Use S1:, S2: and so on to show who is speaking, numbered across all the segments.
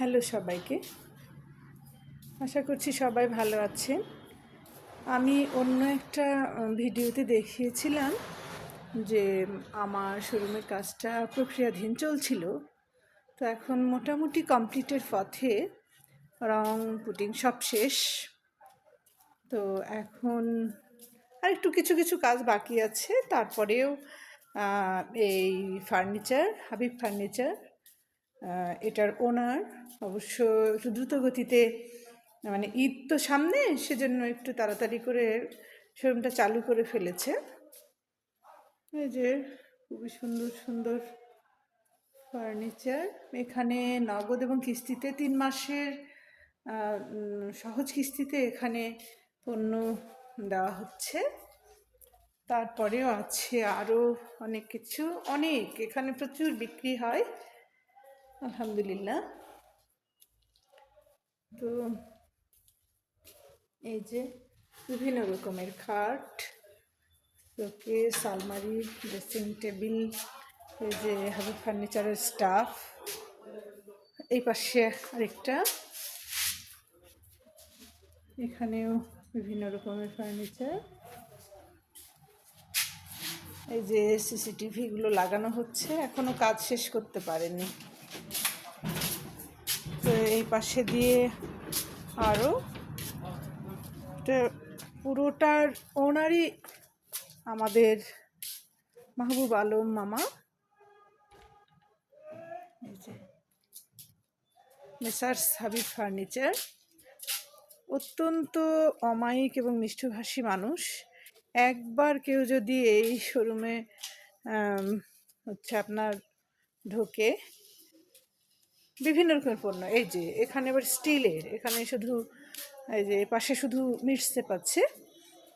S1: Hello সবাইকে, আশা করছি সবাই ভালো আছেন। আমি অন্য একটা ভিডিওতে দেখিয়েছিলাম যে আমার শোরুমের কাজটা প্রক্রিয়াধীন চলছিল, তো এখন মোটামুটি কমপ্লিটের পথে, রং পুটিং সব শেষ। তো এখন আর একটু কিছু কিছু কাজ বাকি আছে। তারপরেও এই ফার্নিচার, হাবিব ফার্নিচার, এটার ওনার অবশ্য একটু দ্রুত গতিতে, মানে ঈদ তো সামনে, সেজন্য একটু তাড়াতাড়ি করে শোরুমটা চালু করে ফেলেছে। এই যে খুবই সুন্দর সুন্দর ফার্নিচার, এখানে নগদ এবং কিস্তিতে 3 মাসের সহজ কিস্তিতে এখানে পণ্য দেওয়া হচ্ছে। তারপরেও আছে আরও অনেক কিছু, অনেক এখানে প্রচুর বিক্রি হয় আলহামদুলিল্লাহ। তো এই যে বিভিন্ন রকমের খাট, শোকেস, আলমারি, ড্রেসিং টেবিল, এই যে হাবিব ফার্নিচারের স্টাফ, এই পাশে আরেকটা, এখানেও বিভিন্ন রকমের ফার্নিচার। এই যে সিসিটিভিগুলো লাগানো হচ্ছে, এখনো কাজ শেষ করতে পারেনি। তো এই পাশে দিয়ে আরও পুরোটার ওনারই আমাদের মাহবুব আলম মামা। এই যে মেসার্স হাবিব ফার্নিচার, অত্যন্ত অমায়িক এবং মিষ্টভাষী মানুষ। একবার কেউ যদি এই শোরুমে আপনার ঢোকে, বিভিন্ন রকমের পণ্য, এই যে এখানে আবার স্টিলের, এখানে শুধু এই যে পাশে শুধু মিটসে পাচ্ছে,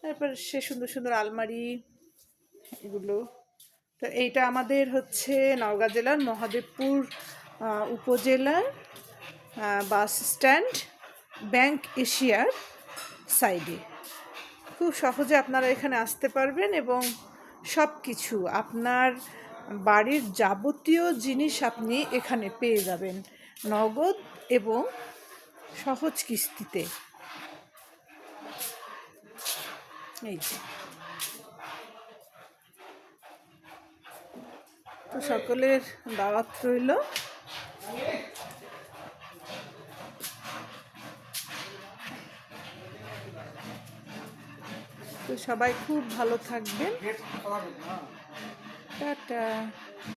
S1: তারপর সে সুন্দর সুন্দর আলমারি এগুলো। তো এইটা আমাদের নওগাঁ জেলার মহাদেবপুর উপজেলার বাস স্ট্যান্ড, ব্যাংক এশিয়ার সাইডে। খুব সহজে আপনারা এখানে আসতে পারবেন এবং সব কিছু আপনার বাড়ির যাবতীয় জিনিস আপনি এখানে পেয়ে যাবেন নগদ এবং সহজ কিস্তিতে। এই যে তো সকলের দাওয়াত রইল। তো সবাই খুব ভালো থাকবেন, টাটা।